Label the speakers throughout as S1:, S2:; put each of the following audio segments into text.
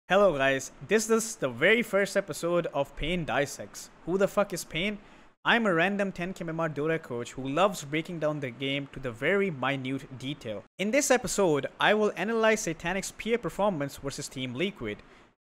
S1: Hello guys, this is the very first episode of Pain Dissects. Who the fuck is Pain? I'm a random 10k MMR Dota coach who loves breaking down the game to the very minute detail. In this episode, I will analyze Satanic's PA performance versus Team Liquid,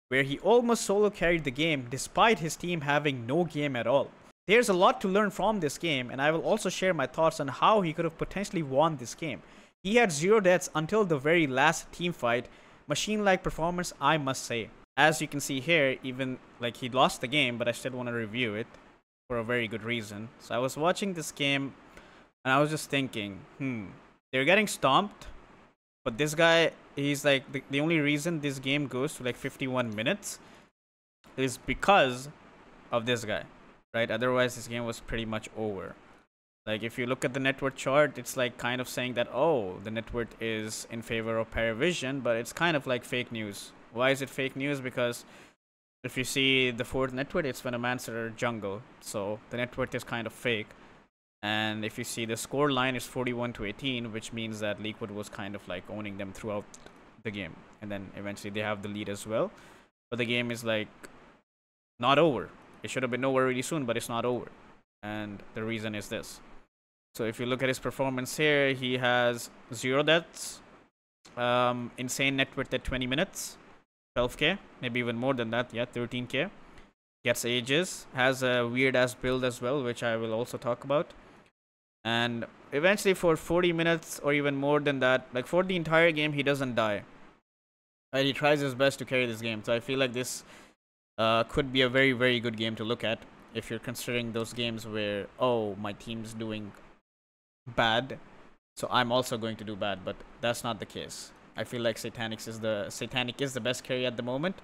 S1: where he almost solo carried the game despite his team having no game at all. There's a lot to learn from this game, and I will also share my thoughts on how he could have potentially won this game. He had 0 deaths until the very last team fight. Machine-like performance, I must say. As you can see here, even like he lost the game, but I still want to review it for a very good reason. So I was watching this game and I was just thinking, they're getting stomped, but this guy, he's like the only reason this game goes to like 51 minutes is because of this guy, right? Otherwise this game was pretty much over. Like, if you look at the net worth chart, it's like kind of saying that, oh, the net worth is in favor of Paravision, but it's kind of like fake news. Why is it fake news? Because if you see the fourth net worth, it's Venomancer jungle. So the net worth is kind of fake. And if you see the score line is 41-18, which means that Liquid was kind of like owning them throughout the game. And then eventually they have the lead as well. But the game is like not over. It should have been over really soon, but it's not over. And the reason is this. So if you look at his performance here, he has 0 deaths, insane net worth at 20 minutes, 12k, maybe even more than that, yeah, 13k. Gets ages, has a weird ass build as well, which I will also talk about. And eventually for 40 minutes or even more than that, like for the entire game, he doesn't die. And he tries his best to carry this game. So I feel like this could be a very, very good game to look at if you're considering those games where, oh, my team's doing bad, so I'm also going to do bad, but that's not the case. I feel like Satanic is the best carry at the moment,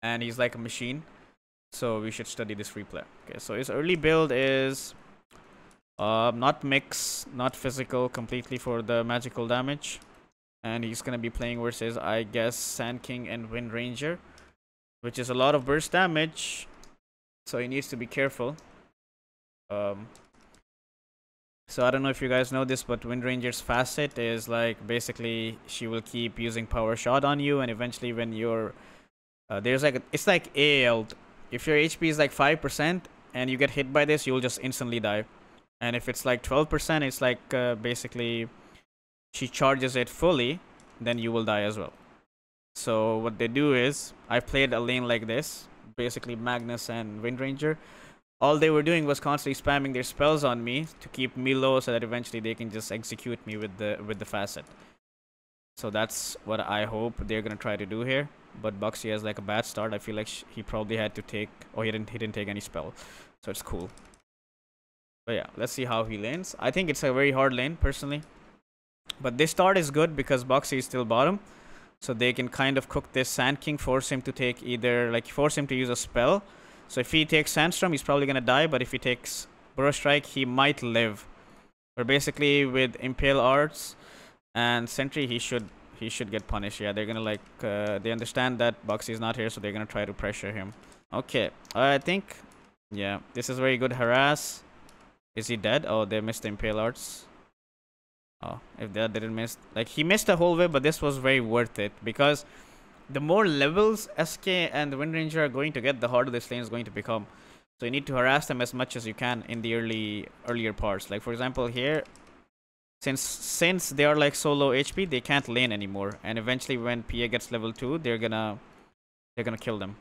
S1: and he's like a machine, so we should study this replay. Okay, so his early build is not mix, not physical, completely for the magical damage, and he's gonna be playing versus, I guess, Sand King and Wind Ranger, which is a lot of burst damage, so he needs to be careful. So I don't know if you guys know this, but Wind Ranger's facet is like basically she will keep using power shot on you, and eventually when you're there's like it's like AL. If your HP is like 5% and you get hit by this, you'll just instantly die. And if it's like 12%, it's like basically she charges it fully, then you will die as well. So what they do is, I played a lane like this, basically Magnus and Wind Ranger. All they were doing was constantly spamming their spells on me to keep me low so that eventually they can just execute me with the facet. So that's what I hope they're gonna try to do here. But Buxy has like a bad start. I feel like he probably had to take, he didn't take any spell, so it's cool. But yeah, let's see how he lanes. I think it's a very hard lane personally, but this start is good because Buxy is still bottom, so they can kind of cook this Sand King, force him to take either like force him to use a spell. So if he takes Sandstorm, he's probably gonna die, but if he takes Burrow Strike, he might live. Or basically with Impale Arts and Sentry, he should get punished. Yeah, they're gonna like they understand that Buxy is not here, so they're gonna try to pressure him. Okay, I think, yeah, this is very good harass. Is he dead? Oh, they missed the Impale Arts. Oh, if they didn't miss, like he missed a whole wave, but this was very worth it because the more levels SK and the Wind Ranger are going to get, the harder this lane is going to become. So you need to harass them as much as you can in the earlier parts. Like for example here, since they are like so low HP, they can't lane anymore. And eventually when PA gets level 2, they're gonna kill them.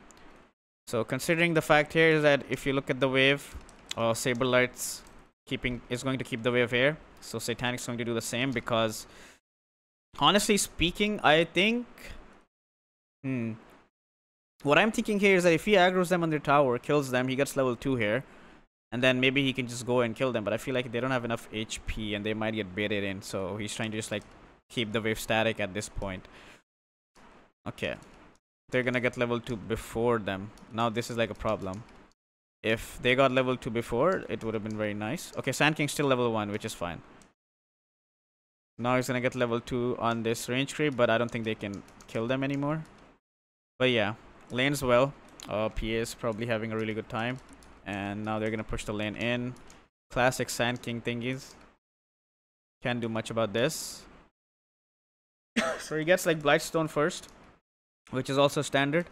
S1: So considering the fact here is that if you look at the wave, Saberlight's is going to keep the wave here. So Satanic's going to do the same because honestly speaking, I think what I'm thinking here is that if he aggroes them on their tower, kills them, he gets level 2 here, and then maybe he can just go and kill them. But I feel like they don't have enough HP and they might get baited in, so he's trying to just like keep the wave static at this point. Okay, they're gonna get level 2 before them. Now this is like a problem. If they got level 2 before, it would have been very nice. Okay, Sand King's still level 1, which is fine. Now he's gonna get level 2 on this range creep, but I don't think they can kill them anymore. But yeah, lanes well. PA is probably having a really good time. And now they're going to push the lane in. Classic Sand King thingies. Can't do much about this. So he gets like Blightstone first. which is also standard.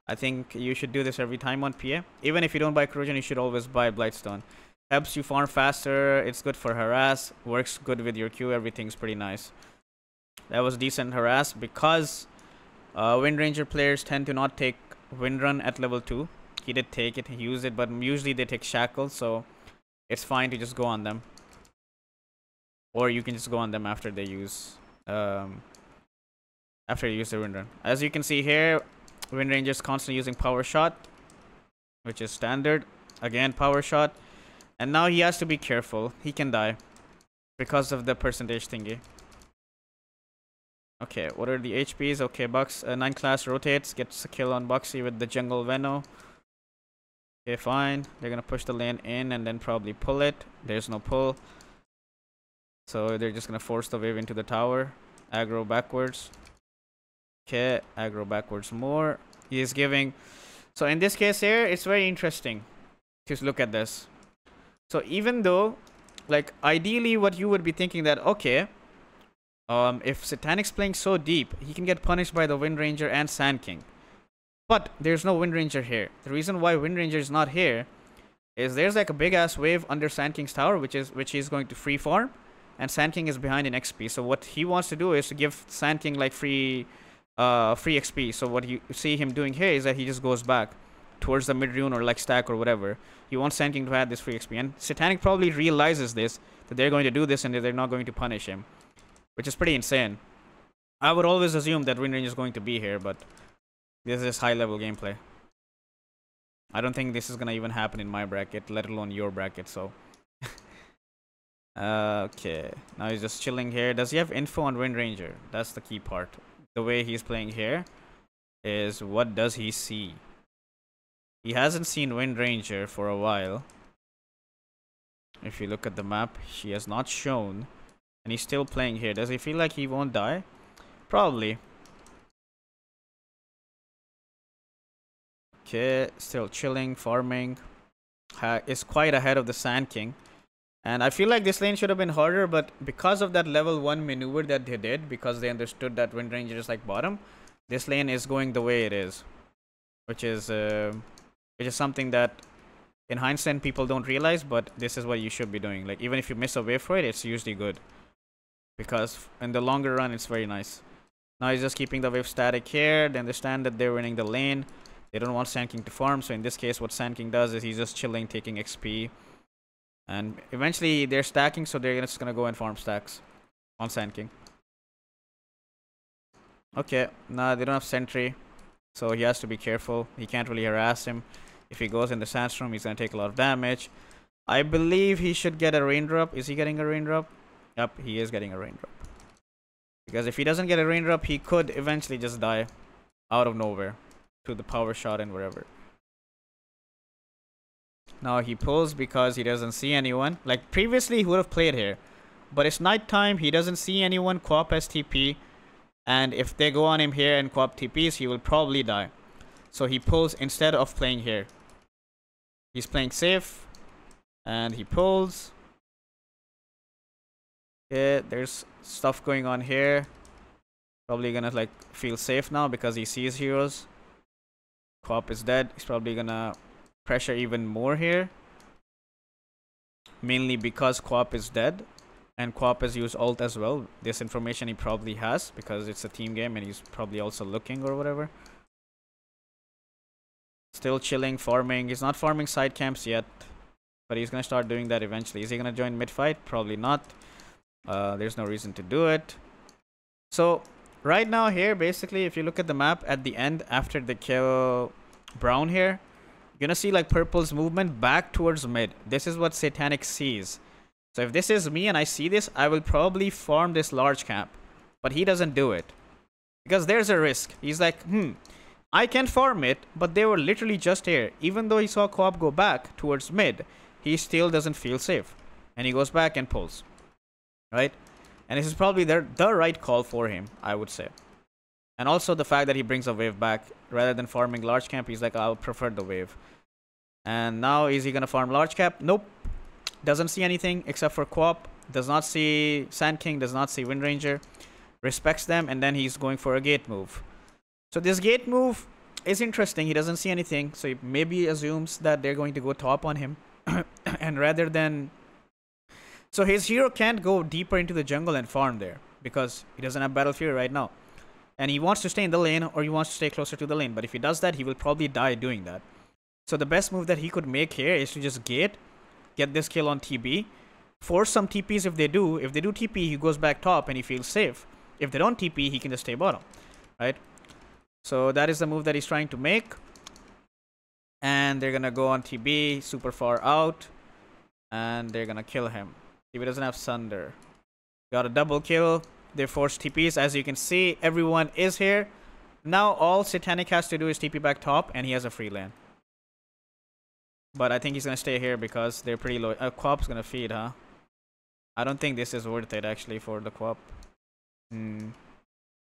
S1: I think you should do this every time on PA. Even if you don't buy corrosion, you should always buy Blightstone. Helps you farm faster. It's good for harass. Works good with your Q. Everything's pretty nice. That was decent harass because Wind Ranger players tend to not take Wind Run at level 2. He did take it, he used it, but usually they take Shackle, so it's fine to just go on them. Or you can just go on them after they use the Wind Run. As you can see here, Wind Ranger's constantly using Power Shot, which is standard. Again, Power Shot. And now he has to be careful. He can die because of the percentage thingy. Okay, what are the HPs? Okay, Bucks 9 class rotates, gets a kill on Buxy with the Jungle Veno. Okay, fine. They're gonna push the lane in and then probably pull it. There's no pull. So they're just gonna force the wave into the tower. Aggro backwards. Okay, aggro backwards more. He is giving... So in this case here, it's very interesting to look at this. So even though, like, ideally what you would be thinking that, okay, if Satanic's playing so deep, he can get punished by the Wind Ranger and Sand King. But there's no Wind Ranger here. The reason why Wind Ranger is not here is there's like a big ass wave under Sand King's tower, which he's going to free farm, and Sand King is behind in XP. So what he wants to do is to give Sand King like free XP. So what you see him doing here is that he just goes back towards the mid rune or like stack or whatever. He wants Sand King to add this free XP, and Satanic probably realizes this, that they're going to do this and that they're not going to punish him, which is pretty insane. I would always assume that Wind Ranger is going to be here, but this is high level gameplay. I don't think this is gonna even happen in my bracket, let alone your bracket, so. Okay, now he's just chilling here. Does he have info on Wind Ranger? That's the key part. The way he's playing here is, what does he see? He hasn't seen Wind Ranger for a while. If you look at the map, she has not shown. And he's still playing here. Does he feel like he won't die? Probably. Okay, still chilling, farming. Is quite ahead of the Sand King. And I feel like this lane should have been harder, but because of that level 1 maneuver that they did, because they understood that Wind Ranger is like bottom, this lane is going the way it is. Which is something that in hindsight people don't realize, but this is what you should be doing. Like, even if you miss a wave for it, it's usually good. Because in the longer run, it's very nice. Now he's just keeping the wave static here. They understand that they're winning the lane. They don't want Sand King to farm. So in this case, what Sand King does is he's just chilling, taking XP. And eventually they're stacking, so they're just going to go and farm stacks on Sand King. Okay, nah, they don't have Sentry. So he has to be careful. He can't really harass him. If he goes in the Sandstorm, he's going to take a lot of damage. I believe he should get a Raindrop. Is he getting a Raindrop? Yep, he is getting a Raindrop. Because if he doesn't get a Raindrop, he could eventually just die out of nowhere to the Power Shot and wherever. Now he pulls because he doesn't see anyone. Like previously, he would have played here. But it's nighttime, he doesn't see anyone. Co-op has TP. And if they go on him here and co-op TPs, he will probably die. So he pulls instead of playing here. He's playing safe. And he pulls. Okay, there's stuff going on here. Probably gonna like feel safe now because he sees heroes. Co-op is dead. He's probably gonna pressure even more here. Mainly because Co-op is dead. And Co-op has used ult as well. This information he probably has because it's a team game and he's probably also looking or whatever. Still chilling, farming. He's not farming side camps yet. But he's gonna start doing that eventually. Is he gonna join mid-fight? Probably not. There's no reason to do it. So right now here, basically, if you look at the map at the end after the kill Brown here, you're gonna see like Purple's movement back towards mid. This is what Satanic sees. So if this is me and I see this, I will probably farm this large camp. But he doesn't do it. Because there's a risk. He's like, I can farm it, but they were literally just here. Even though he saw Co-op go back towards mid, he still doesn't feel safe. And he goes back and pulls. Right? And this is probably the right call for him, I would say. And also the fact that he brings a wave back. Rather than farming large camp, he's like, I'll prefer the wave. And now, is he going to farm large cap? Nope. Doesn't see anything except for Co-op. Does not see Sand King. Does not see Wind Ranger. Respects them. And then he's going for a gate move. So this gate move is interesting. He doesn't see anything, so he maybe assumes that they're going to go top on him. And rather than... So his hero can't go deeper into the jungle and farm there, because he doesn't have Battle Fury right now. And he wants to stay in the lane, or he wants to stay closer to the lane. But if he does that, he will probably die doing that. So the best move that he could make here is to just gate, get this kill on TB, force some TPs if they do. If they do TP, he goes back top and he feels safe. If they don't TP, he can just stay bottom, right? So that is the move that he's trying to make. And they're gonna go on TB, super far out. And they're gonna kill him. TB doesn't have Sunder. Got a double kill. They force TPs. As you can see, everyone is here. Now all Satanic has to do is TP back top, and he has a free lane. But I think he's gonna stay here because they're pretty low. Quap's gonna feed, huh? I don't think this is worth it actually for the Quap.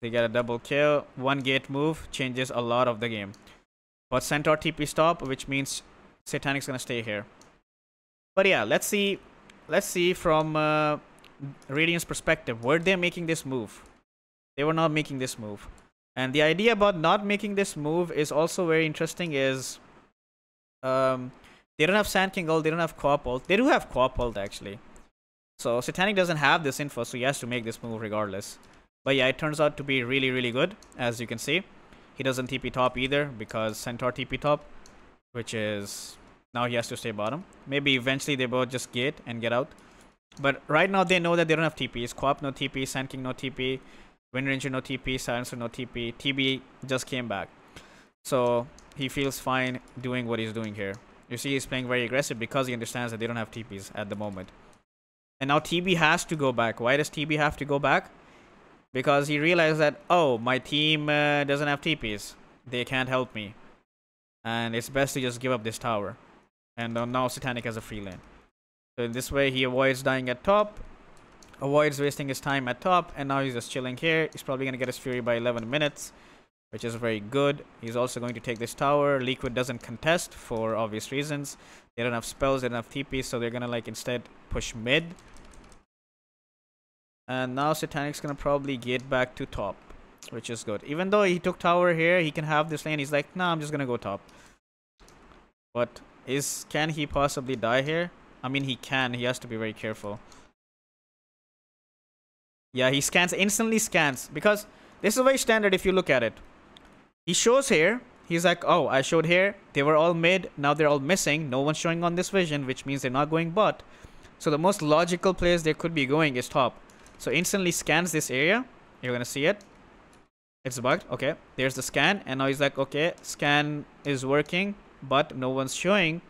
S1: They get a double kill. One gate move changes a lot of the game. But Centaur TP stop, which means Satanic's gonna stay here. But yeah, let's see from Radiant's perspective. Were they making this move? They were not making this move. And the idea about not making this move is also very interesting. Is they don't have Sand King ult, they don't have Quap ult. They do have Quap ult actually. So Satanic doesn't have this info, so he has to make this move regardless. But yeah, it turns out to be really, really good, as you can see. He doesn't TP top either because Centaur TP top, which is... Now he has to stay bottom. Maybe eventually they both just gate and get out. But right now they know that they don't have TPs. Quap no TP, Sand King no TP, Wind Ranger no TP, Silencer no TP. TB just came back. So he feels fine doing what he's doing here. You see he's playing very aggressive because he understands that they don't have TPs at the moment. And now TB has to go back. Why does TB have to go back? Because he realized that, oh, my team doesn't have TPs. They can't help me. And it's best to just give up this tower. And now Satanic has a free lane. So in this way, he avoids dying at top. Avoids wasting his time at top. And now he's just chilling here. He's probably going to get his Fury by 11 minutes. Which is very good. He's also going to take this tower. Liquid doesn't contest for obvious reasons. They don't have spells, they don't have TP, so they're gonna like instead push mid. And now Satanic's gonna probably get back to top, which is good. Even though he took tower here, he can have this lane. He's like, nah, I'm just gonna go top. But can he possibly die here? I mean, he can. He has to be very careful. Yeah, he scans, instantly scans, because this is very standard if you look at it. He shows here. He's like, oh, I showed here. They were all mid. Now they're all missing. No one's showing on this vision, which means they're not going bot. So the most logical place they could be going is top. So instantly scans this area. You're going to see it. It's bugged. Okay. There's the scan. And now he's like, okay, scan is working, but no one's showing.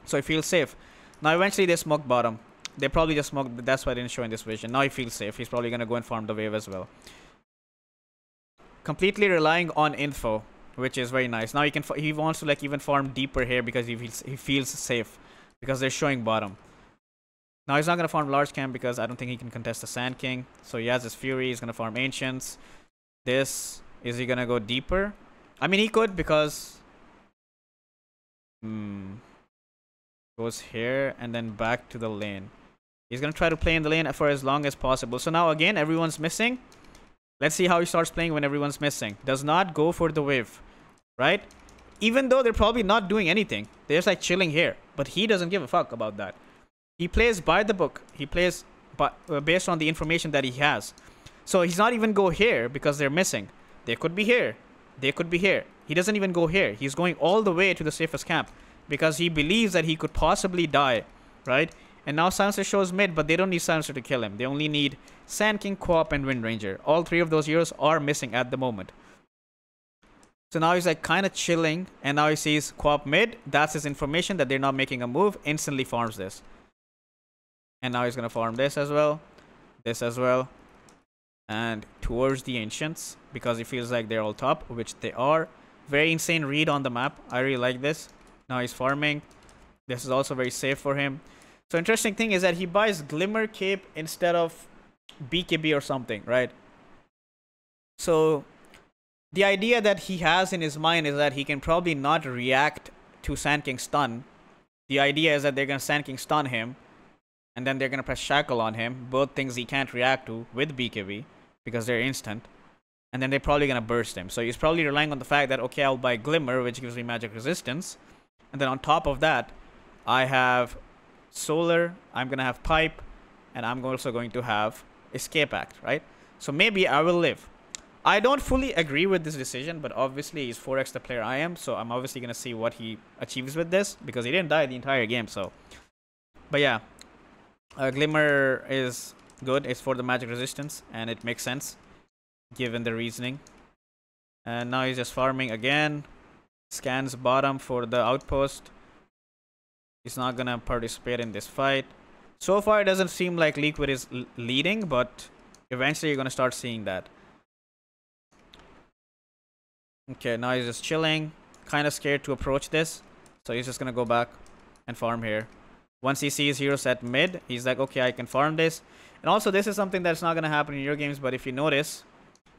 S1: So he feels safe. Now eventually they smoke bottom. They probably just smoked. That's why they didn't show in this vision. Now he feels safe. He's probably going to go and farm the wave as well. Completely relying on info, which is very nice. Now he wants to like even farm deeper here because he feels safe because they're showing bottom. Now he's not gonna farm large camp because I don't think he can contest the Sand King. So he has his Fury. He's gonna farm Ancients. Is he gonna go deeper? I mean, he could because goes here and then back to the lane. He's gonna try to play in the lane for as long as possible. So now again, everyone's missing. Let's see how he starts playing when everyone's missing. Does not go for the wave, right? Even though they're probably not doing anything. They're just like chilling here. But he doesn't give a fuck about that. He plays by the book. He plays based on the information that he has. So he's not even go here because they're missing. They could be here. They could be here. He doesn't even go here. He's going all the way to the safest camp because he believes that he could possibly die, right? And now Silencer shows mid, but they don't need Silencer to kill him. They only need Sand King, Quap, and Wind Ranger. All three of those heroes are missing at the moment. So now he's like kind of chilling, and now he sees Quap mid. That's his information that they're not making a move. Instantly farms this. And now he's going to farm this as well. This as well. And towards the Ancients, because he feels like they're all top, which they are. Very insane read on the map. I really like this. Now he's farming. This is also very safe for him. So interesting thing is that he buys Glimmer Cape instead of BKB or something, right? So the idea that he has in his mind is that he can probably not react to Sand King stun. The idea is that they're going to Sand King stun him, and then they're going to press Shackle on him. Both things he can't react to with BKB because they're instant. And then they're probably going to burst him. So he's probably relying on the fact that, okay, I'll buy Glimmer, which gives me magic resistance. And then on top of that, I have Solar, I'm going to have Pipe, and I'm also going to have Escape Act, right? So maybe I will live. I don't fully agree with this decision, but obviously he's 4x the player I am, so I'm obviously going to see what he achieves with this, because he didn't die the entire game, so. But yeah, Glimmer is good. It's for the magic resistance, and it makes sense given the reasoning. And now he's just farming again. Scans bottom for the outpost. He's not gonna participate in this fight. So far it doesn't seem like Liquid is leading, but eventually you're gonna start seeing that. Okay, now he's just chilling. Kind of scared to approach this, so he's just gonna go back and farm here. Once he sees heroes at mid, he's like, okay, I can farm this. And also this is something that's not gonna happen in your games, but if you notice,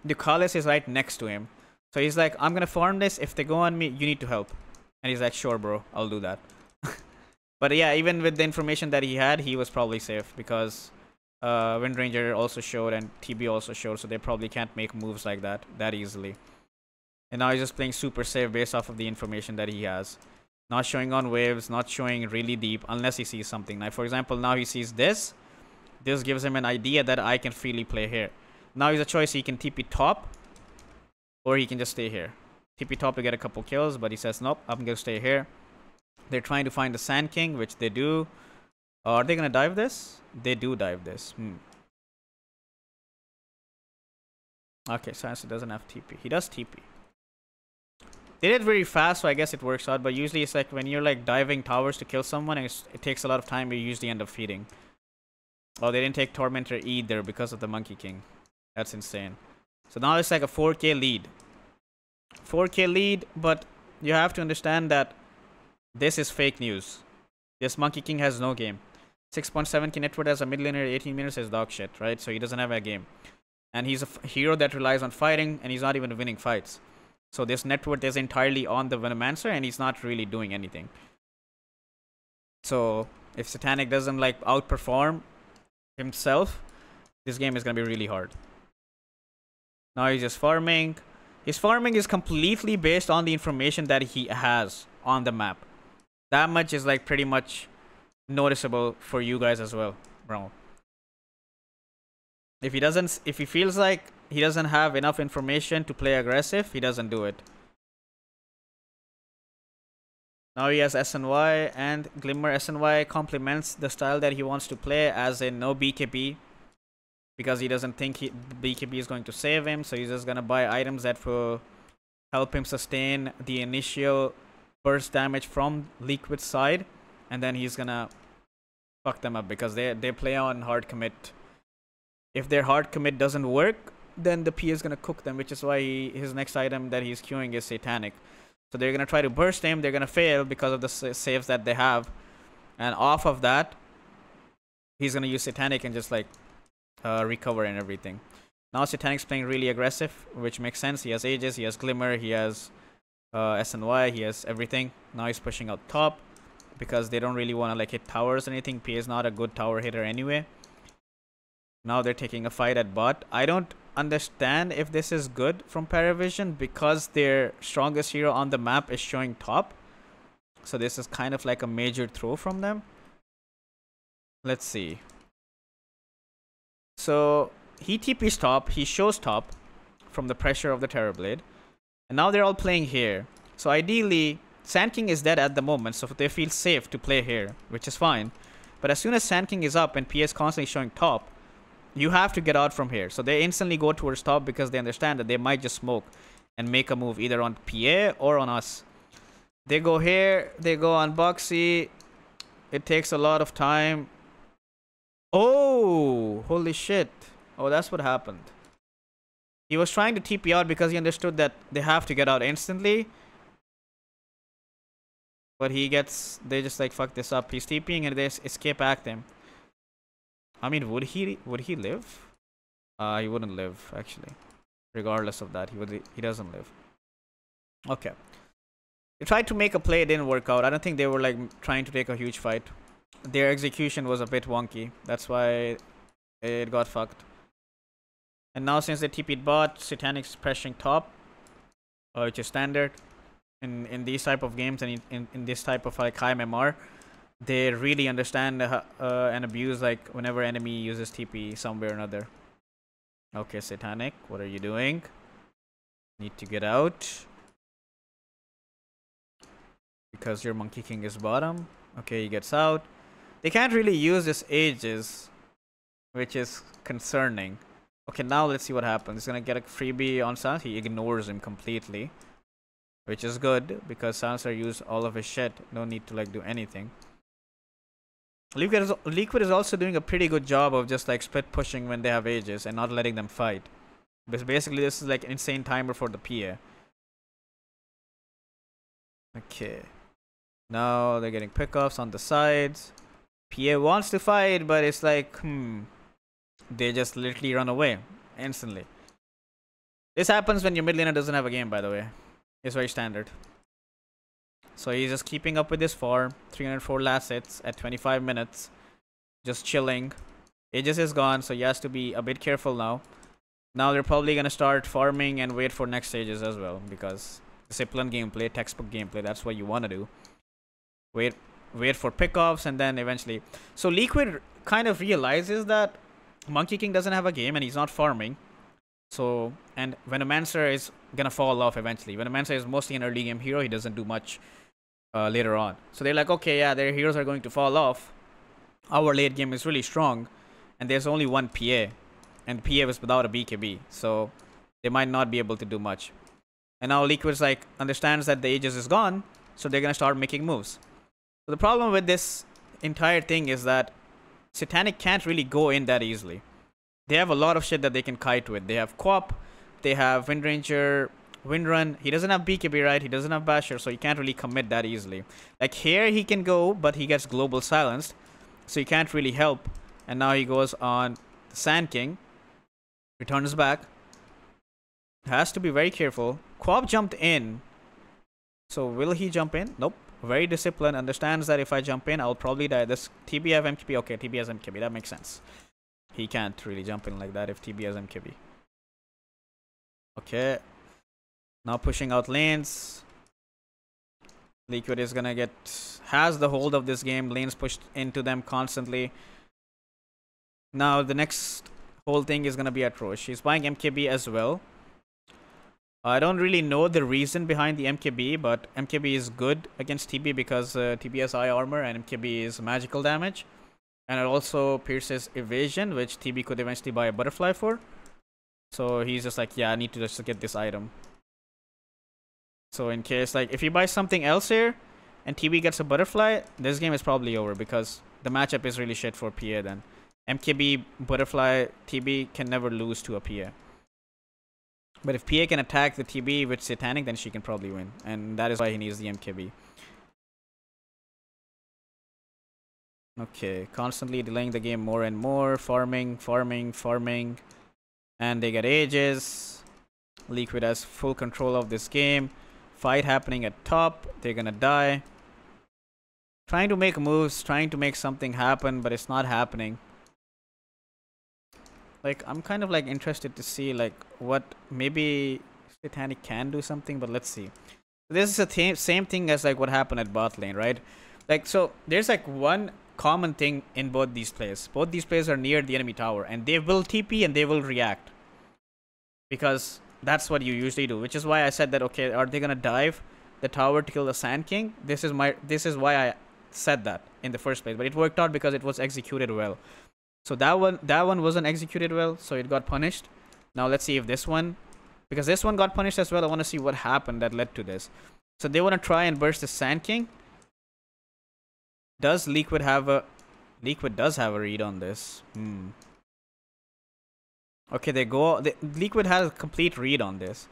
S1: Ducalis is right next to him. So he's like, I'm gonna farm this. If they go on me, you need to help. And he's like, sure, bro, I'll do that. But yeah, even with the information that he had, he was probably safe because Windranger also showed and TB also showed, so they probably can't make moves like that easily. And now he's just playing super safe based off of the information that he has. Not showing on waves, not showing really deep unless he sees something. Like, for example, now he sees this. This gives him an idea that I can freely play here. Now he's a choice. He can TP top or he can just stay here. TP top to get a couple kills, but he says, nope, I'm going to stay here. They're trying to find the Sand King, which they do. Are they going to dive this? They do dive this. Okay, Sansa doesn't have TP. He does TP. They did very fast, so I guess it works out. But usually it's like when you're like diving towers to kill someone, and it takes a lot of time, you usually end up feeding. Oh, they didn't take Tormentor either because of the Monkey King. That's insane. So now it's like a 4k lead. 4k lead, but you have to understand that this is fake news. This Monkey King has no game. 6.7k net worth as a mid laner, 18 minutes is dog shit, right? So he doesn't have a game. And he's a hero that relies on fighting, and he's not even winning fights. So this net worth is entirely on the Venomancer, and he's not really doing anything. So if Satanic doesn't like outperform himself, this game is going to be really hard. Now he's just farming. His farming is completely based on the information that he has on the map. That much is like pretty much noticeable for you guys as well, bro. If he feels like he doesn't have enough information to play aggressive, he doesn't do it. Now he has SNY, and Glimmer SNY complements the style that he wants to play, as in no BKB. Because he doesn't think BKB is going to save him, so he's just gonna buy items that will help him sustain the initial burst damage from Liquid's side, and then he's gonna fuck them up because they play on hard commit. If their hard commit doesn't work, then the P is gonna cook them, which is why his next item that he's queuing is Satanic. So they're gonna try to burst him, they're gonna fail because of the saves that they have, and off of that, he's gonna use Satanic and just like recover and everything. Now Satanic's playing really aggressive, which makes sense. He has Aegis, he has Glimmer, he has SNY, he has everything. Now he's pushing out top because they don't really want to like hit towers or anything. P is not a good tower hitter anyway. Now they're taking a fight at bot. I don't understand if this is good from Paravision because their strongest hero on the map is showing top. So this is kind of like a major throw from them. Let's see. So he TP's top, he shows top from the pressure of the Terrorblade. And now they're all playing here. So ideally, Sand King is dead at the moment, so they feel safe to play here, which is fine. But as soon as Sand King is up and PS constantly showing top, you have to get out from here. So they instantly go towards top because they understand that they might just smoke and make a move either on PA or on us. They go here, they go on Boxy. It takes a lot of time. Oh, holy shit. Oh, that's what happened. He was trying to TP out because he understood that they have to get out instantly. But they just like fuck this up. He's TPing and they escape act him. I mean, would he live? He wouldn't live, actually. Regardless of that, he doesn't live. Okay. They tried to make a play, it didn't work out. I don't think they were like trying to take a huge fight. Their execution was a bit wonky. That's why it got fucked. And now since they TP'd bot, Satanic's pressuring top, which is standard in these type of games and in this type of like high MMR. They really understand and abuse like whenever enemy uses TP somewhere or another. Okay, Satanic, what are you doing? Need to get out. Because your Monkey King is bottom. Okay, he gets out. They can't really use this Aegis, which is concerning. Okay, now let's see what happens. He's gonna get a freebie on Silencer. He ignores him completely, which is good because Silencer used all of his shit. No need to like do anything. Liquid is also doing a pretty good job of just like split pushing when they have Aegis and not letting them fight. Because basically this is like an insane timer for the PA. Okay. Now they're getting pickoffs on the sides. PA wants to fight, but it's like, they just literally run away instantly. This happens when your mid laner doesn't have a game, by the way. It's very standard. So he's just keeping up with this farm. 304 last hits at 25 minutes. Just chilling. Aegis is gone, so he has to be a bit careful now. Now they're probably going to start farming and wait for next stages as well. Because discipline gameplay, textbook gameplay, that's what you want to do. Wait for pickoffs and then eventually. So Liquid kind of realizes that Monkey King doesn't have a game and he's not farming. So, and Venomancer is going to fall off eventually. Venomancer is mostly an early game hero. He doesn't do much later on. So they're like, okay, yeah, their heroes are going to fall off. Our late game is really strong. And there's only one PA. And PA was without a BKB. So they might not be able to do much. And now Liquid's like, understands that the Aegis is gone. So they're going to start making moves. So the problem with this entire thing is that Satanic can't really go in that easily. They have a lot of shit that they can kite with. They have Quap, they have Windranger, Windrun. He doesn't have BKB, right? He doesn't have Basher, so he can't really commit that easily. Like here, he can go, but he gets global silenced, so he can't really help. And now he goes on the Sand King, returns back. Has to be very careful. Quap jumped in, so will he jump in? Nope. Very disciplined, understands that if I jump in, I'll probably die. This TB have MKB. Okay, TB has MKB. That makes sense. He can't really jump in like that if TB has MKB. Okay. Now pushing out lanes. Liquid is gonna has the hold of this game. Lanes pushed into them constantly. Now the next whole thing is gonna be at Roche. He's buying MKB as well. I don't really know the reason behind the MKB, but MKB is good against TB because TB has high armor and MKB is magical damage. And it also pierces evasion, which TB could eventually buy a butterfly for. So he's just like, yeah, I need to just get this item. So in case, like, if he buys something else here and TB gets a butterfly, this game is probably over because the matchup is really shit for PA then. MKB, butterfly, TB can never lose to a PA. But if PA can attack the TB with Satanic, then she can probably win. And that is why he needs the MKB. Okay, constantly delaying the game more and more. Farming. And they get Aegis. Liquid has full control of this game. Fight happening at top. They're gonna die. Trying to make moves, trying to make something happen, but it's not happening. Like, I'm kind of like interested to see like what maybe Satanic can do something, but let's see. This is the same thing as like what happened at bot lane, right? Like, so there's like one common thing in both these plays. Both these plays are near the enemy tower and they will TP and they will react. Because that's what you usually do, which is why I said that, okay, are they gonna dive the tower to kill the Sand King? This is why I said that in the first place, but it worked out because it was executed well. So that one wasn't executed well, so it got punished. Now let's see if this one, because this one got punished as well. I want to see what happened that led to this. So they want to try and burst the Sand King. Does Liquid have a... Liquid does have a read on this. Okay, Liquid has a complete read on this.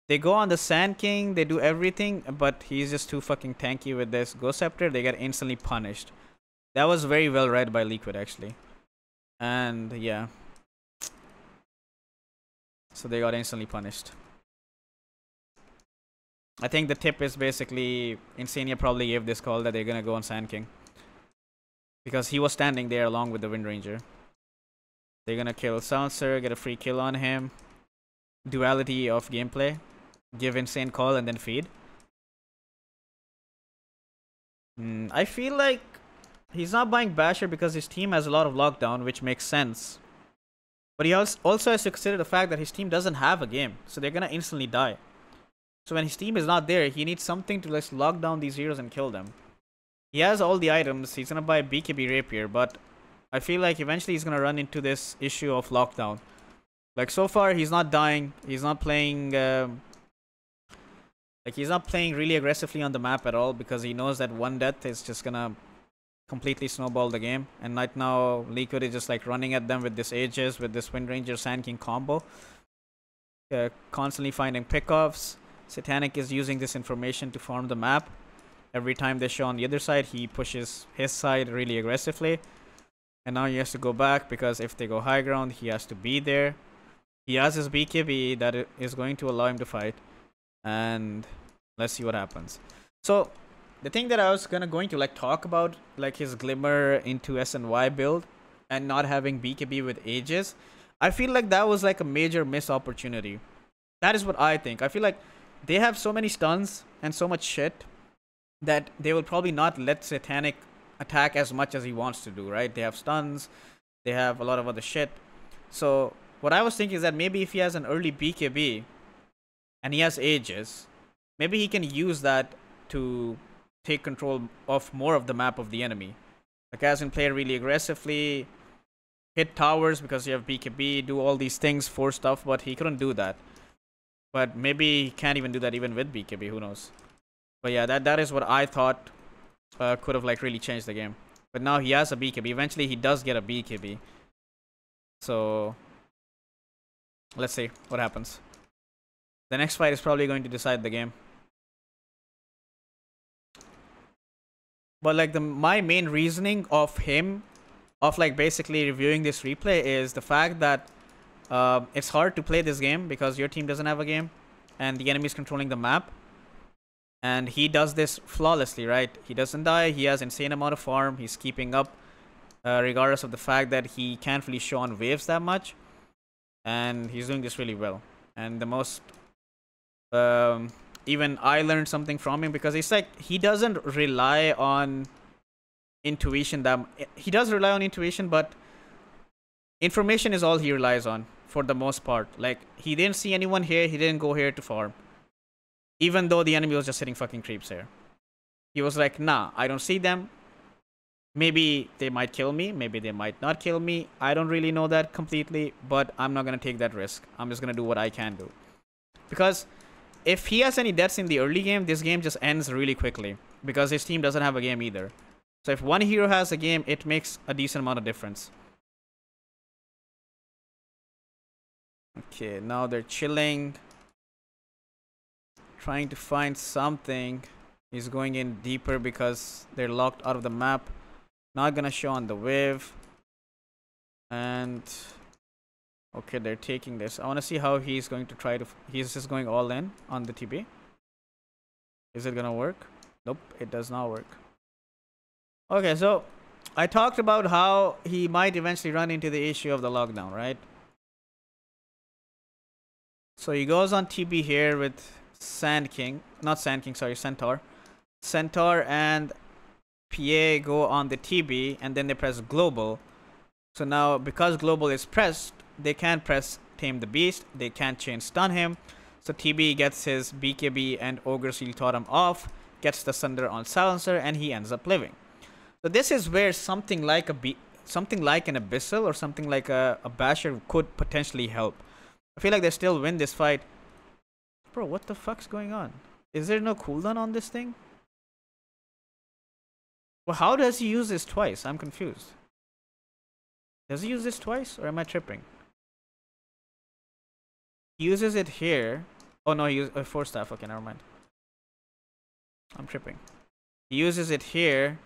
S1: They go on the Sand King, they do everything, but he's just too fucking tanky with this Ghost Scepter. They get instantly punished. That was very well read by Liquid, actually. And yeah, so they got instantly punished. I think the tip is basically Insania probably gave this call that they're gonna go on Sand King because he was standing there along with the Windranger. They're gonna kill Silencer, get a free kill on him. Duality of gameplay. Give insane call and then feed. I feel like he's not buying Basher because his team has a lot of lockdown, which makes sense. But he also has to consider the fact that his team doesn't have a game, so they're gonna instantly die. So when his team is not there, he needs something to just lock down these heroes and kill them. He has all the items, he's gonna buy a BKB Rapier, but I feel like eventually he's gonna run into this issue of lockdown. Like so far, he's not dying, he's not playing... he's not playing really aggressively on the map at all because he knows that one death is just gonna completely snowball the game. And right now, Liquid is just like running at them with this Aegis, with this Wind Ranger Sand King combo. Constantly finding pickoffs. Satanic is using this information to farm the map. Every time they show on the other side, he pushes his side really aggressively. And now he has to go back because if they go high ground, he has to be there. He has his BKB that is going to allow him to fight. And let's see what happens. So the thing that I was going to like talk about, like his Glimmer into SNY build and not having BKB with Aegis, I feel like that was like a major missed opportunity. That is what I think. I feel like they have so many stuns and so much shit that they will probably not let Satanic attack as much as he wants to do, right? They have stuns, they have a lot of other shit. So what I was thinking is that maybe if he has an early BKB and he has Aegis, maybe he can use that to take control of more of the map of the enemy. Like as in play really aggressively, hit towers because you have BKB, do all these things for stuff, but he couldn't do that. But maybe he can't even do that even with BKB, who knows. But yeah, that is what I thought could have like really changed the game. But now he has a BKB. Eventually he does get a BKB. So let's see what happens. The next fight is probably going to decide the game. But like my main reasoning of like basically reviewing this replay is the fact that it's hard to play this game because your team doesn't have a game and the enemy is controlling the map. And he does this flawlessly, right? He doesn't die, he has insane amount of farm, he's keeping up regardless of the fact that he can't really show on waves that much. And he's doing this really well. And the most... even I learned something from him because it's like he doesn't rely on intuition he does rely on intuition, but information is all he relies on for the most part. Like he didn't see anyone here, he didn't go here to farm, even though the enemy was just sitting fucking creeps here. He was like, nah, I don't see them, maybe they might kill me, maybe they might not kill me, I don't really know that completely, but I'm not gonna take that risk. I'm just gonna do what I can do. Because if he has any deaths in the early game, this game just ends really quickly because his team doesn't have a game either. So if one hero has a game, it makes a decent amount of difference. Okay, now they're chilling, trying to find something. He's going in deeper because they're locked out of the map. Not gonna show on the wave. And okay, they're taking this. I want to see how he's going to try to... He's just going all in on the TB. Is it gonna work? Nope, it does not work. Okay, so I talked about how he might eventually run into the issue of the lockdown, right? So he goes on TB here with Sand King. Not Sand King, sorry, Centaur. Centaur and PA go on the TB and then they press Global. So now, because Global is pressed, they can't press Tame the Beast. They can't chain stun him. So TB gets his BKB and Ogre Seal Totem off, gets the Sunder on Silencer, and he ends up living. So this is where something like an Abyssal or something like a Basher could potentially help. I feel like they still win this fight. Bro, what the fuck's going on? Is there no cooldown on this thing? Well, how does he use this twice? I'm confused. Does he use this twice, or am I tripping? He uses it here. Oh no, he uses a 4-staff. Okay, never mind. I'm tripping. He uses it here,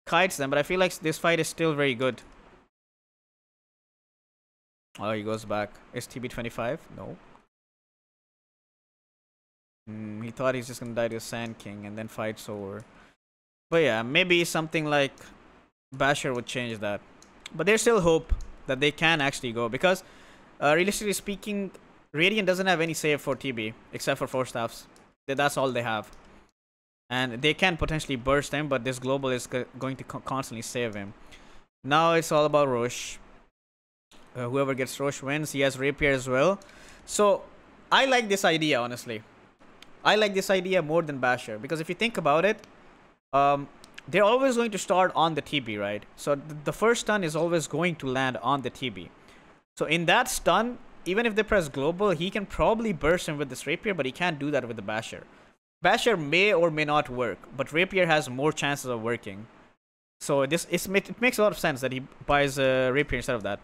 S1: kites them, but I feel like this fight is still very good. Oh, he goes back. Is TB 25? No. He thought he's just gonna die to a Sand King and then fights over. But yeah, maybe something like Basher would change that. But there's still hope. that they can actually go, because realistically speaking, Radiant doesn't have any save for TB except for Force Staffs. That's all they have. And they can potentially burst him, but this global is going to constantly save him. Now it's all about Roche. Whoever gets Roche wins. He has Rapier as well. So I like this idea, honestly. I like this idea more than Basher, because if you think about it, they're always going to start on the TB, right? So the first stun is always going to land on the TB. So in that stun, even if they press global, he can probably burst him with this Rapier, but he can't do that with the Basher. Basher may or may not work, but Rapier has more chances of working. So it makes a lot of sense that he buys a Rapier instead of that.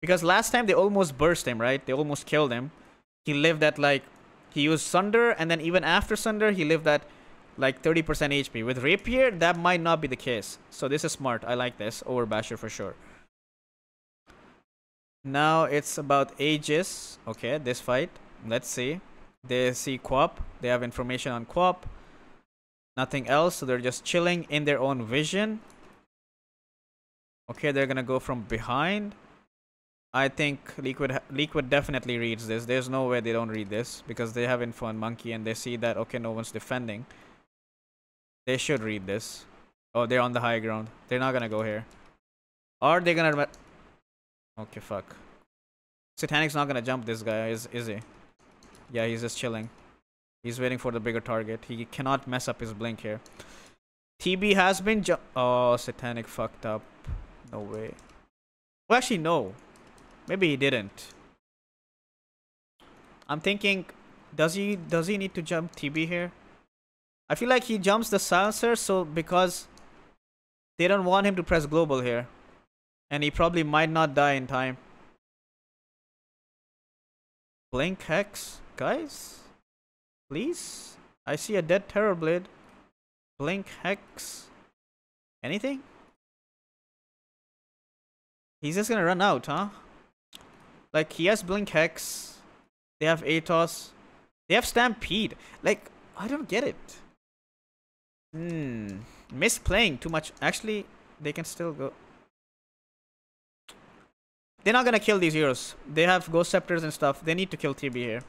S1: Because last time they almost burst him, right? They almost killed him. He lived at like, he used Sunder, and then even after Sunder, he lived at like 30% HP. With Rapier, that might not be the case. So this is smart. I like this over Basher for sure. Now it's about Aegis. Okay, this fight. Let's see. They see Quap. They have information on Quap. Nothing else, so they're just chilling in their own vision. Okay, they're gonna go from behind. I think Liquid definitely reads this. There's no way they don't read this, because they have info on Monkey and they see that, okay, no one's defending. They should read this. Oh, they're on the high ground. They're not gonna go here. Are they gonna... Okay, fuck. Satanic's not gonna jump this guy, is he? Yeah, he's just chilling. He's waiting for the bigger target. He cannot mess up his blink here. TB has been oh, Satanic fucked up. No way. Well, actually, no. Maybe he didn't. I'm thinking, does he need to jump TB here? I feel like he jumps the silencer, so because they don't want him to press global here. And he probably might not die in time. Blink Hex, guys? Please? I see a dead Terrorblade. Blink Hex. Anything? He's just gonna run out, huh? Like, he has Blink Hex. They have Atos. They have Stampede. Like, I don't get it. Misplaying too much. Actually, they can still go. They're not gonna kill these heroes. They have Ghost Scepters and stuff. They need to kill TB here.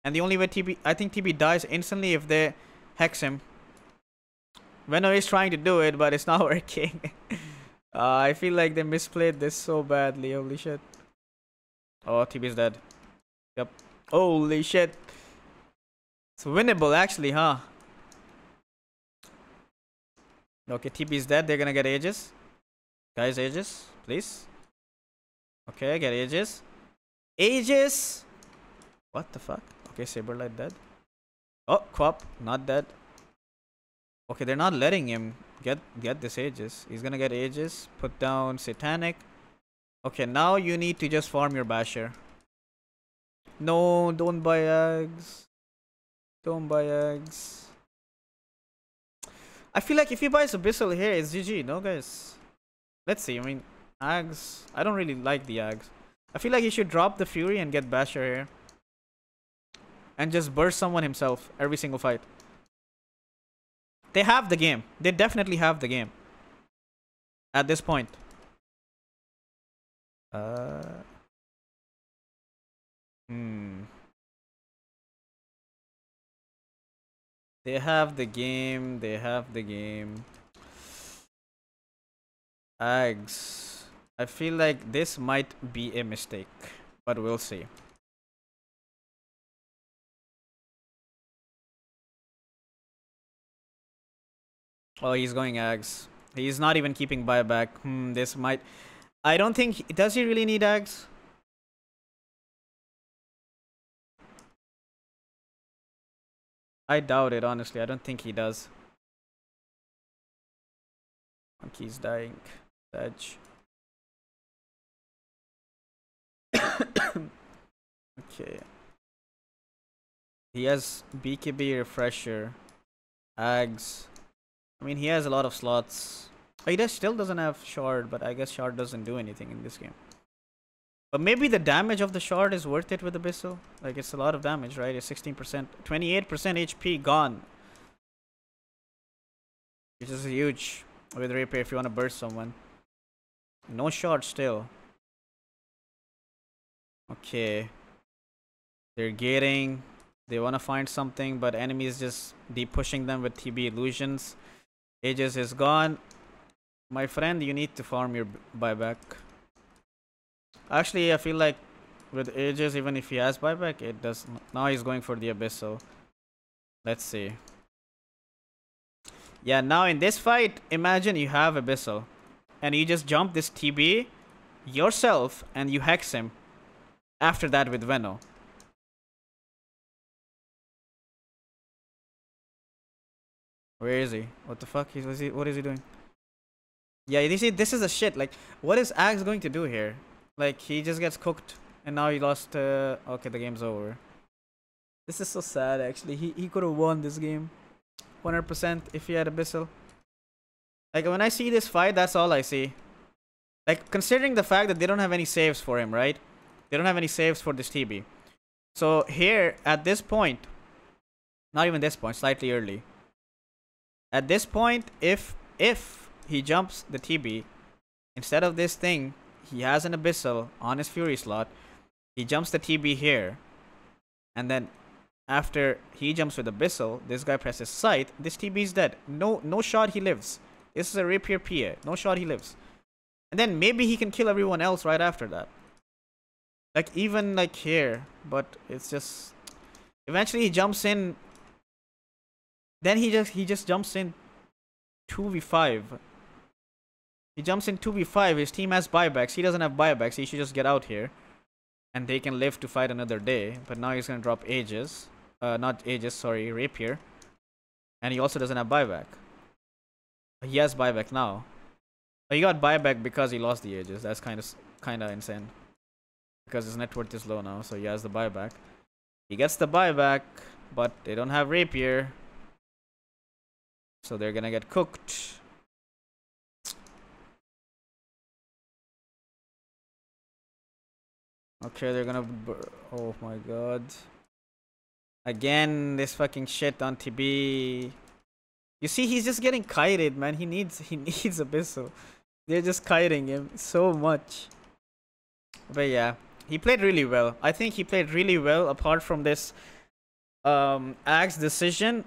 S1: And the only way I think TB dies instantly if they hex him. Venom is trying to do it, but it's not working. I feel like they misplayed this so badly. Holy shit. Oh, TB is dead. Yep. Holy shit. It's winnable actually, huh? Okay, TB is dead. They're gonna get Aegis. Guys, Aegis, please. Okay, get Aegis. Aegis! What the fuck? Okay, Saberlight dead. Oh, Quap, not dead. Okay, they're not letting him get this Aegis. He's gonna get Aegis. Put down Satanic. Okay, now you need to just farm your Basher. No, don't buy eggs. Don't buy eggs. I feel like if he buys Abyssal here, it's GG, no guys? Let's see, I mean, Ags. I don't really like the Ags. I feel like he should drop the Fury and get Basher here. And just burst someone himself every single fight. They have the game. They definitely have the game. At this point. They have the game. They have the game. Ags. I feel like this might be a mistake. But we'll see. Oh, he's going Ags. He's not even keeping buyback. This might... I don't think... Does he really need Ags? I doubt it, honestly. I don't think he does. Monkey's dying. Edge. Okay. He has BKB Refresher. Ags. I mean, he has a lot of slots. Oh, he still doesn't have Shard, but I guess Shard doesn't do anything in this game. But maybe the damage of the Shard is worth it with Abyssal. Like, it's a lot of damage, right? It's 16%. 28% HP gone. Which is huge with Rapier if you want to burst someone. No Shard still. Okay. They're gating. They want to find something, but enemies just deep pushing them with TB illusions. Aegis is gone. My friend, you need to farm your buyback. Actually, I feel like with Aegis, even if he has buyback, it does. Now he's going for the Abyssal. Let's see. Yeah, now in this fight, imagine you have Abyssal. And you just jump this TB yourself and you hex him. After that with Veno. Where is he? What the fuck? What is he doing? Yeah, you see, this is a shit. Like, what is Axe going to do here? Like, he just gets cooked. And now he lost. Okay, the game's over. This is so sad, actually. He could have won this game. 100% if he had Abyssal. Like, when I see this fight, that's all I see. Like, considering the fact that they don't have any saves for him, right? They don't have any saves for this TB. So, here, at this point. Not even this point, slightly early. At this point, if he jumps the TB, instead of this thing, he has an Abyssal on his Fury slot. He jumps the TB here. And then after he jumps with Abyssal, this guy presses Sight. This TB is dead. No shot, he lives. This is a Rapier PA. No shot, he lives. And then maybe he can kill everyone else right after that. Like, even like here. But it's just... Eventually he jumps in. Then he just jumps in 2v5. He jumps in 2v5. His team has buybacks. He doesn't have buybacks. He should just get out here. And they can live to fight another day. But now he's going to drop Aegis. Not Aegis, sorry. Rapier. And he also doesn't have buyback. He has buyback now. But he got buyback because he lost the Aegis. That's kind of insane. Because his net worth is low now. So he has the buyback. He gets the buyback. But they don't have Rapier. So they're going to get cooked. Okay, they're gonna... Oh my god. Again, this fucking shit on TB. You see, he's just getting kited, man. He needs Abyssal. They're just kiting him so much. But yeah, he played really well. I think he played really well apart from this Axe decision.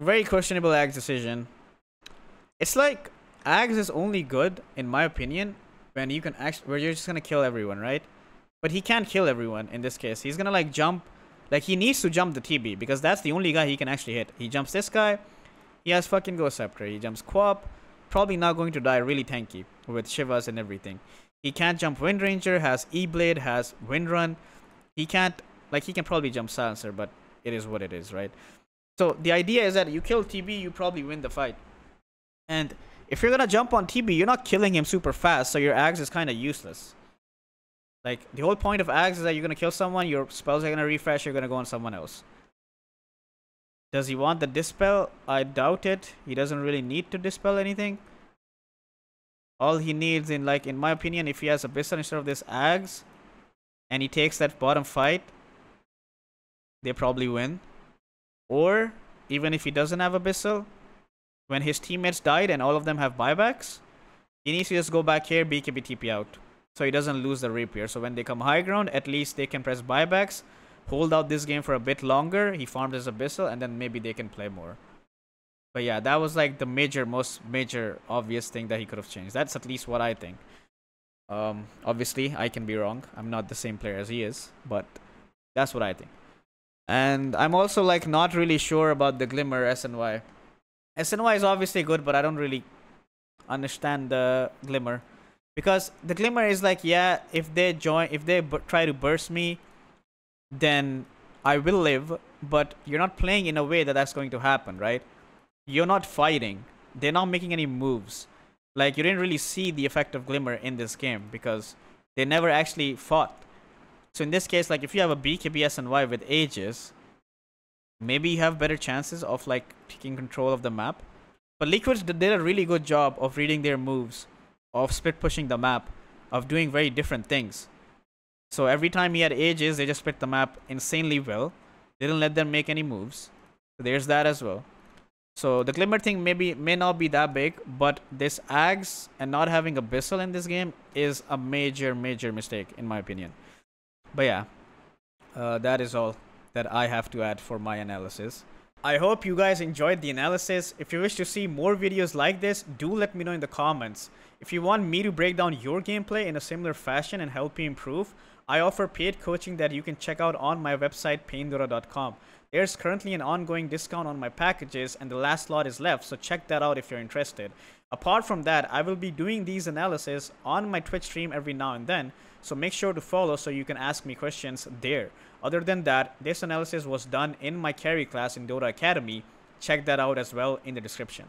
S1: Very questionable Axe decision. It's like Axe is only good, in my opinion, when you can actually... Where you're just gonna kill everyone, right? But he can't kill everyone in this case. He's gonna like jump. Like he needs to jump the TB because that's the only guy he can actually hit. He jumps this guy. He has fucking Ghost Scepter. He jumps Quap. Probably not going to die really tanky with Shivas and everything. He can't jump Wind Ranger. Has E-Blade. Has Wind Run. He can't. Like he can probably jump Silencer, but it is what it is, right? So the idea is that you kill TB, you probably win the fight. And if you're gonna jump on TB, you're not killing him super fast, so your Axe is kind of useless. Like, the whole point of Axe is that you're going to kill someone, your spells are going to refresh, you're going to go on someone else. Does he want the Dispel? I doubt it. He doesn't really need to Dispel anything. All he needs, in my opinion, if he has Abyssal instead of this Axe, and he takes that bottom fight, they probably win. Or, even if he doesn't have Abyssal, when his teammates died and all of them have buybacks, he needs to just go back here, BKB TP out. So he doesn't lose the Rapier. So when they come high ground, at least they can press buybacks, hold out this game for a bit longer. He farmed his Abyssal, and then maybe they can play more. But yeah, that was like the most major obvious thing that he could have changed. That's at least what I think. Obviously, I can be wrong. I'm not the same player as he is, but that's what I think. And I'm also like not really sure about the Glimmer SNY. SNY is obviously good, but I don't really understand the Glimmer. Because the Glimmer is like, yeah, if they try to burst me, then I will live. But you're not playing in a way that that's going to happen, right? You're not fighting. They're not making any moves. Like, you didn't really see the effect of Glimmer in this game because they never actually fought. So in this case, like, if you have a BKB SNY with Aegis, maybe you have better chances of, like, taking control of the map. But Liquids did a really good job of reading their moves, of split pushing the map, of doing very different things. So every time he had Aegis, they just split the map insanely well. They didn't let them make any moves. So there's that as well. So the Glimmer thing may not be that big, but this Axe and not having Abyssal in this game is a major mistake in my opinion. But yeah, that is all that I have to add for my analysis. I hope you guys enjoyed the analysis. If you wish to see more videos like this, do let me know in the comments. If you want me to break down your gameplay in a similar fashion and help you improve, I offer paid coaching that you can check out on my website PainDota.com. There's currently an ongoing discount on my packages and the last slot is left, so check that out if you're interested. Apart from that, I will be doing these analysis on my Twitch stream every now and then, so make sure to follow so you can ask me questions there. Other than that, this analysis was done in my carry class in Dota Academy. Check that out as well in the description.